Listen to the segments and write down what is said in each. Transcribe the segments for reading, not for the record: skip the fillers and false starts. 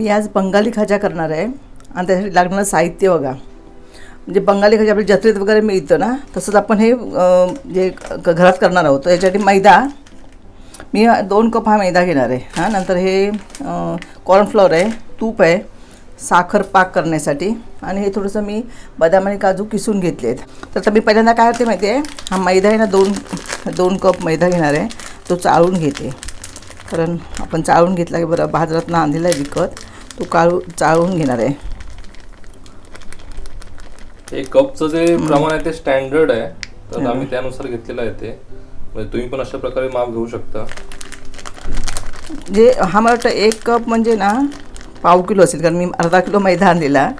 मी आज बंगाली खाजा करणार आहे आणि त्यासाठी लागणारं साहित्य बघा. म्हणजे बंगाली खाजा आपल्या जत्रेत वगैरे मिळतं ना, तसंच आपण हे जे घरात करणार आहोत. तर याच्यासाठी मैदा मी 2 कप हा मैदा घेणार आहे. हां, नंतर हे कॉर्नफ्लॉवर आहे, तूप आहे, साखर पाक करण्यासाठी, आणि हे थोडंसं मी बदाम आणि काजू किसून घेतले आहेत. तर आता मी पहिल्यांदा काय करते माहिती आहे, हा मैदा आहे ना, 2 कप मैदा घेणार आहे. तो चाळून घेते, कारण आपण चाळून घेतला की बरं बाजारात आणलेला आहे विकत, तो चाळून घेणार आहे. 1 कपचं जे प्रमाण आहे ते स्टँडर्ड आहे, तर आम्ही त्यानुसार घेतलेलं आहे ते. म्हणजे तुम्ही पण अशा प्रकारे माप घेऊ शकता. जे हा मला वाटतं 1 कप म्हणजे ना पाव किलो असेल, कारण मी अर्धा किलो मैदा आणलेला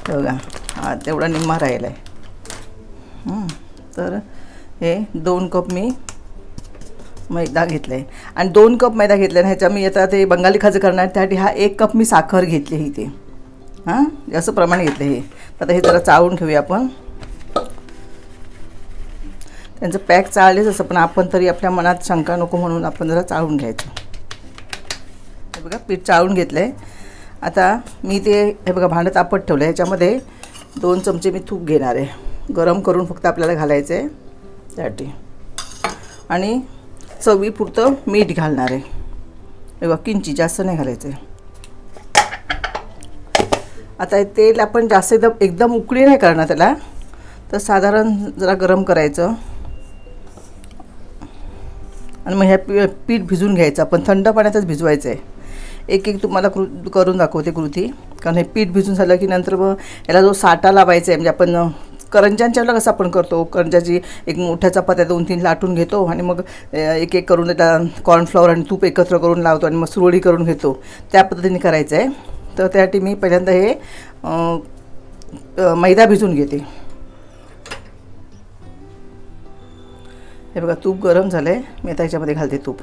बघा. हा तेवढा निम्मा राहिला आहे. तर हे 2 कप मी मैदा घेतला आहे आणि 2 कप मैदा घेतला आहे. ह्याच्या मी आता ते बंगाली खाजं करणार त्यासाठी हा 1 कप मी साखर घेतली ही ते. हां, असं प्रमाणे घेतलं हे. आता हे जरा चाळून घेऊया आपण. त्यांचं पॅक चाळलेच असं, पण आपण तरी आपल्या मनात शंका नको म्हणून आपण जरा चाळून घ्यायचं. हे बघा पीठ चाळून घेतलं आहे. आता मी ते हे बघा भांडं तापत ठेवलं आहे. ह्याच्यामध्ये 2 चमचे मी तूप घेणार आहे. गरम करून फक्त आपल्याला घालायचं आहे त्यासाठी. आणि चवीपुरतं मीठ घालणार आहे. हे बघा किंचित, जास्त नाही घालायचं आहे. आता तेल आपण जास्त एकदम उकळी नाही करणार त्याला, तर साधारण जरा गरम करायचं आणि मग ह्या पीठ भिजून घ्यायचं. आपण थंड पाण्यातच भिजवायचं आहे. एक तुम्हाला करून दाखवते कृती, कारण हे पीठ भिजून झालं की नंतर मग याला जो साठा लावायचा आहे, म्हणजे आपण करंज्यांच्या वेळेला कसं आपण करतो, करंजाची एक मोठ्या चपात्या 2-3 लाटून घेतो आणि मग एक करून त्याला कॉर्नफ्लॉवर आणि तूप एकत्र करून लावतो आणि मग सुरळी करून घेतो, त्या पद्धतीने करायचं आहे. तर त्यासाठी मी पहिल्यांदा हे मैदा भिजून घेते. हे बघा तूप गरम झालं आहे. मी आता ह्याच्यामध्ये घालते तूप.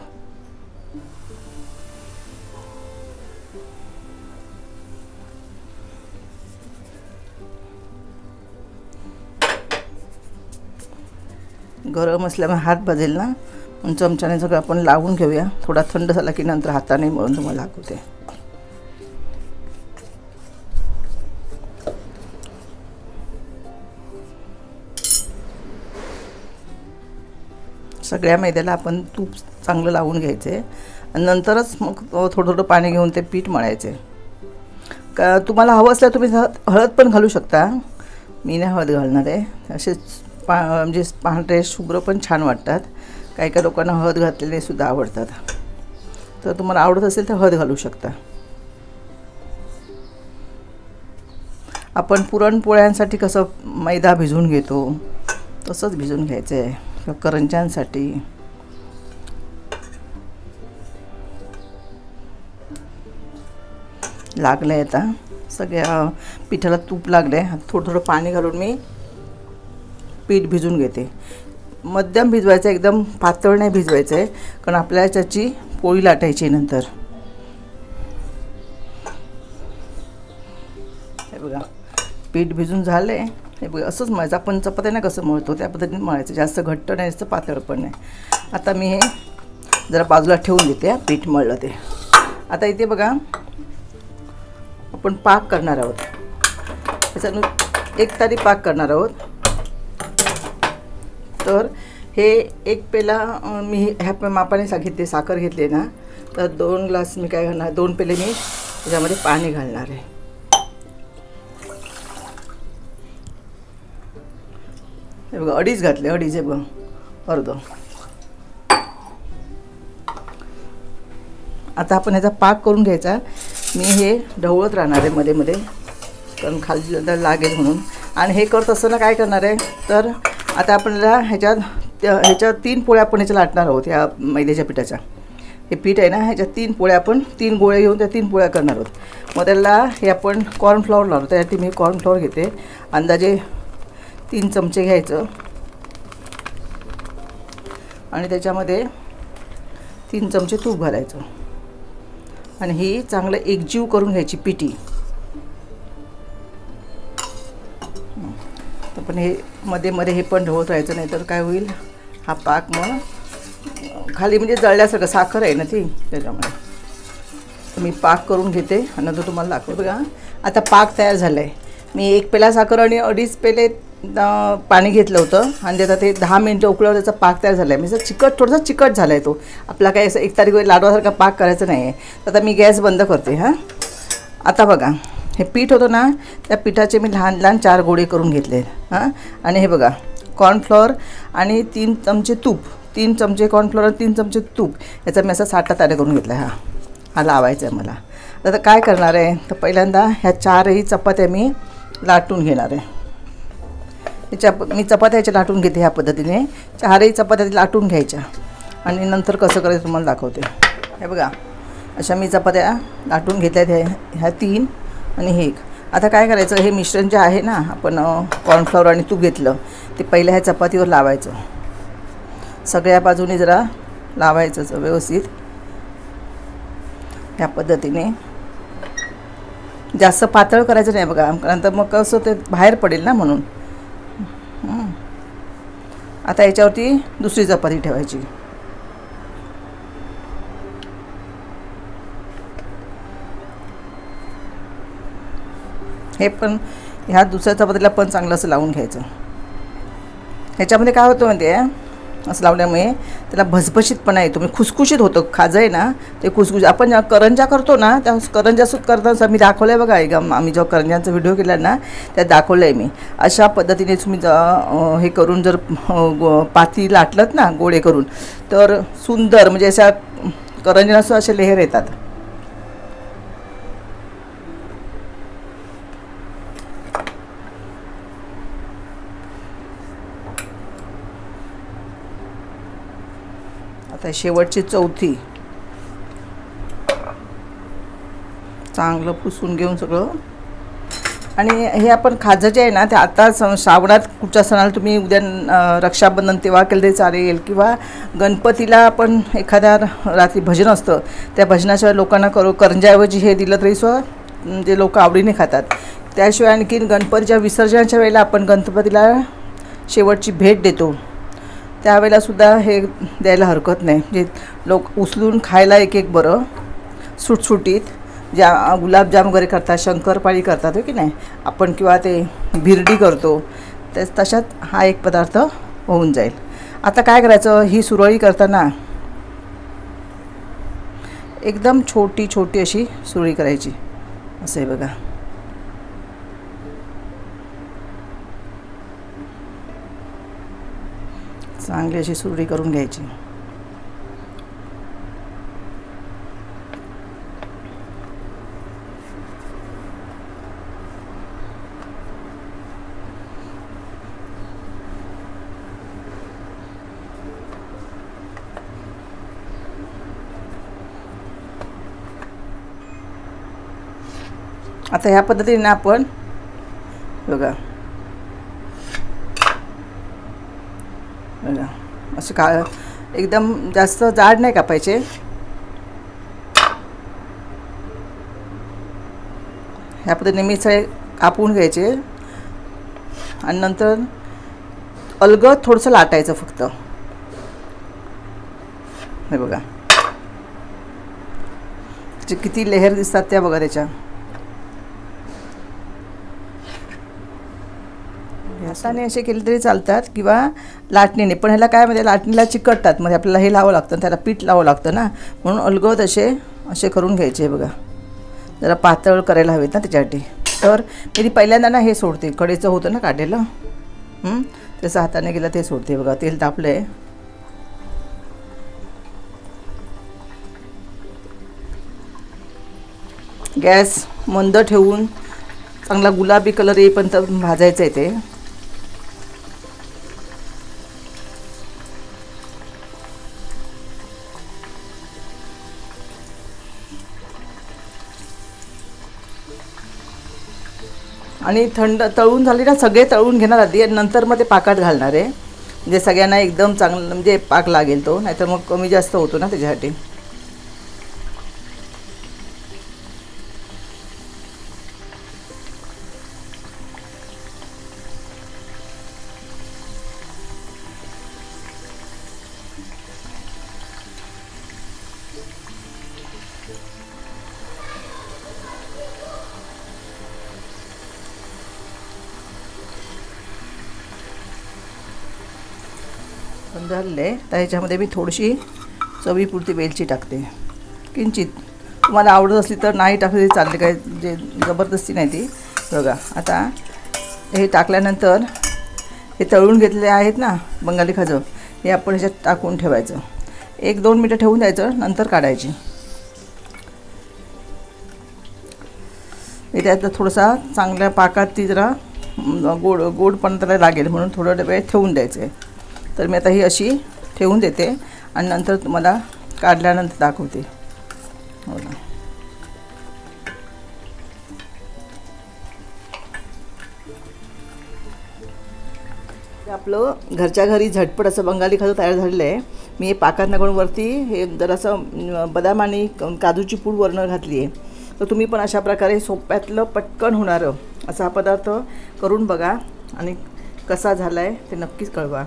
गरम असल्यामुळे हात भाजेल ना, म्हणून चमच्याने सगळं आपण लावून घेऊया. थोडा थंड झाला की नंतर हाताने मळून तुम्हाला दाखवते. सगळ्या मैद्याला आपण तूप चांगलं लावून घ्यायचं आहे आणि नंतरच मग थोडं थोडं पाणी घेऊन ते पीठ मळायचे. का तुम्हाला हवं असलं तुम्ही हळद पण घालू शकता. मी नाही हळद घालणार आहे. असेच म्हणजे पांढरे शुभ्र पण छान वाटतात. काही काही लोकांना हळद घातलेले सुद्धा आवडतात. तर तुम्हाला आवडत असेल तर हळद घालू शकता. आपण पुरणपोळ्यांसाठी कसं मैदा भिजवून घेतो तसंच भिजवून घ्यायचं आहे करंज्यांसाठी. लागलं आहे आता सगळ्या पिठाला तूप लागलं आहे. थोडं थोडं पाणी घालून मी पीठ भिजून घेते. मध्यम भिजवायचं, एकदम पातळ नाही भिजवायचं आहे, कारण आपल्याला त्याची पोळी लाटायची नंतर. हे बघा पीठ भिजून झालं आहे. हे बघा असंच मळायचं. आपण चपात्याने कसं मळतो त्या पद्धतीने मळायचं. जास्त घट्ट नाही, जास्त पातळ पण नाही. आता मी हे जरा बाजूला ठेवून देते. पीठ मळलं ते. आता इथे बघा आपण पाक करणार आहोत. त्याच्यानं 1 तारी पाक करणार आहोत. तर हे 1 पेला मी ह्या मापाने घेतले, साखर घेतली ना, तर 2 ग्लास मी काय घालणार, 2 पेले मी त्याच्यामध्ये पाणी घालणार आहे. हे बघा 2.5 घातले, 2.5 आहे बघ, अर्ध. आता आपण ह्याचा पाक करून घ्यायचा. मी हे ढवळत राहणार आहे मध्ये मध्ये, कारण खाली लागेल म्हणून. आणि हे करत असताना काय करणार आहे, तर आता आपल्याला ह्याच्यात 3 पोळ्या आपण ह्याच्या लाटणार आहोत. या मैद्याच्या पिठाच्या हे पीठ आहे ना, ह्याच्यात 3 पोळ्या आपण 3 गोळे घेऊन त्या 3 पोळ्या करणार आहोत. मग त्याला हे आपण कॉर्नफ्लॉवर लावतो. त्यासाठी मी कॉर्नफ्लॉवर घेते. अंदाजे 3 चमचे घ्यायचं आणि त्याच्यामध्ये 3 चमचे तूप घालायचं आणि ही चांगलं एकजीव करून घ्यायची पिठी. पण हे मध्ये मध्ये हे पण ढवळत राहायचं, नाही तर काय होईल, हा पाक मग खाली म्हणजे जळल्यासारखं, साखर आहे ना ती, त्याच्यामुळे. मी पाक करून घेते आणि नंतर तुम्हाला दाखवते. बघा आता पाक तयार झाला आहे. मी 1 पेला साखर आणि 2.5 पेले पाणी घेतलं होतं आणि त्याचा ते 10 मिनटं उकळल्यावर त्याचा पाक तयार झाला आहे. म्हणजे चिकट, थोडासा चिकट झाला आहे तो. आपला काही असं 1 तारीख लाडवासारखा पाक करायचा नाही आहे. तर आता मी गॅस बंद करते. हां, आता बघा हे पीठ होतं ना, त्या पिठाचे मी लहान लहान 4 गोळे करून घेतले. हां, आणि हे बघा कॉर्नफ्लॉवर आणि 3 चमचे तूप, 3 चमचे कॉर्नफ्लॉवर आणि 3 चमचे तूप याचा मी असा साठा तयार करून घेतला. हा लावायचा आहे मला. आता काय करणार आहे, तर पहिल्यांदा ह्या 4ही चपात्या मी लाटून घेणार आहे. मी चपात्या ह्याच्या लाटून घेते ह्या पद्धतीने. 4ही चपात्या लाटून घ्यायच्या आणि नंतर कसं करायचं तुम्हाला दाखवते. हे बघा अशा मी चपात्या लाटून घेतल्यात, ह्या 3 आणि हे 1. आता काय करायचं, हे मिश्रण जे आहे ना, आपण कॉर्नफ्लॉवर आणि तूप घेतलं ते पहिल्या ह्या चपातीवर लावायचं. सगळ्या बाजूने जरा लावायचं व्यवस्थित ह्या पद्धतीने. जास्त पातळ करायचं नाही बघा, कारण तर मग कसं ते बाहेर पडेल ना, म्हणून. आता याच्यावरती दुसरी चपाती ठेवायची. हे पण ह्या दुसऱ्या चपातीला पण चांगलं असं लावून घ्यायचं. ह्याच्यामध्ये काय होतं म्हणजे असं लावल्यामुळे त्याला भसभशीतपणा येतो, म्हणजे खुसखुशीत होतं. खाजं आहे ना ते खुसखुशीत. आपण करंजा करतो ना, त्या करंजा करताना मी दाखवलं आहे बघा, एकदम आम्ही जेव्हा करंजांचा व्हिडिओ केला ना त्यात दाखवलं आहे मी. अशा पद्धतीने तुम्ही हे करून जर पाती लाटलत ना गोळे करून, तर सुंदर म्हणजे अशा करंजांना असे लेहर येतात. आता शेवटची चौथी चांगलं पुसून घेऊन सगळं. आणि हे आपण खाजं जे आहे ना ते आता श्रावणात कुठच्या सणाला तुम्ही उद्या रक्षाबंधन तेव्हा केलं तरी चालेल, किंवा गणपतीला आपण एखाद्या रात्री भजन असतं त्या भजनाच्या लोकांना करंजाऐवजी हे दिलं तरी जे लोक आवडीने खातात. त्याशिवाय आणखीन गणपतीच्या विसर्जनाच्या वेळेला आपण गणपतीला शेवटची भेट देतो त्यावेळेलासुद्धा हे द्यायला हरकत नाही. म्हणजे लोक उचलून खायला एक बरं सुटसुटीत, ज्या गुलाबजाम वगैरे करतात, शंकरपाळी करतात हो की नाही आपण, किंवा ते भिरडी करतो, तशात हा एक पदार्थ होऊन जाईल. आता काय करायचं, ही सुरळी करताना एकदम छोटी छोटी अशी सुरळी करायची. असं आहे बघा. चांगली अशी सुरळी करून घ्यायची. आता ह्या पद्धतीने आपण बघा बघा असं एकदम जास्त जाड नाही कापायचे. ह्या पद्धतीने मी सगळे कापून घ्यायचे आणि नंतर अलगद थोडंसं लाटायचं फक्त. हे बघा किती लेहर दिसतात त्या बघा त्याच्या. हाताने असे केले तरी चालतात किंवा लाटणीने, पण ह्याला काय म्हणजे लाटणीला चिकटतात, म्हणजे आपल्याला हे लावावं लागतं, त्याला पीठ लावावं लागतं ना, म्हणून अलगद असे करून घ्यायचे. बघा जरा पातळ करायला हवेत ना त्याच्यासाठी. तर मी पहिल्यांदा ना हे सोडते, कढईचं होतं ना काढलेलं, त्याचं हाताने गेलं ते सोडते. बघा तेल तापलं आहे. गॅस मंद ठेवून चांगला गुलाबी कलर येईपर्यंत भाजायचं आहे ते. आणि थंड तळून झाले ना, सगळे तळून घेणार आधी आणि नंतर मग ते पाकात घालणार आहे, म्हणजे सगळ्यांना एकदम चांगलं म्हणजे पाक लागेल तो, नाहीतर मग कमी जास्त होतो ना त्याच्यासाठी. झालेलं आहे. तर ह्याच्यामध्ये मी थोडीशी चवीपुरती वेलची टाकते, किंचित. तुम्हाला आवडत असली तर नाही टाकली तरी चालते, काय जे जबरदस्ती नाही ती. बघा आता हे टाकल्यानंतर हे तळून घेतलेले आहेत ना बंगाली खाजं, हे आपण ह्याच्यात टाकून ठेवायचं. 1-2 मिनटं ठेवून द्यायचं, नंतर काढायची. हे त्यात थोडासा चांगल्या पाकात ती जरा गोडपणा त्याला लागेल म्हणून थोडं वेळ ठेवून द्यायचं आहे. तर मी आता ही अशी ठेवून देते आणि नंतर तुम्हाला काढल्यानंतर दाखवते. हो ना. आपलं घरच्या घरी झटपट असं बंगाली खाजं तयार झालेलं आहे. मी हे पाकात टाकून वरती हे जरासं बदाम आणि काजूची पूड वरनं घातली आहे. तर तुम्ही पण अशा प्रकारे सोप्यातलं पटकन होणारं असा हा पदार्थ करून बघा आणि कसा झाला आहे ते नक्कीच कळवा.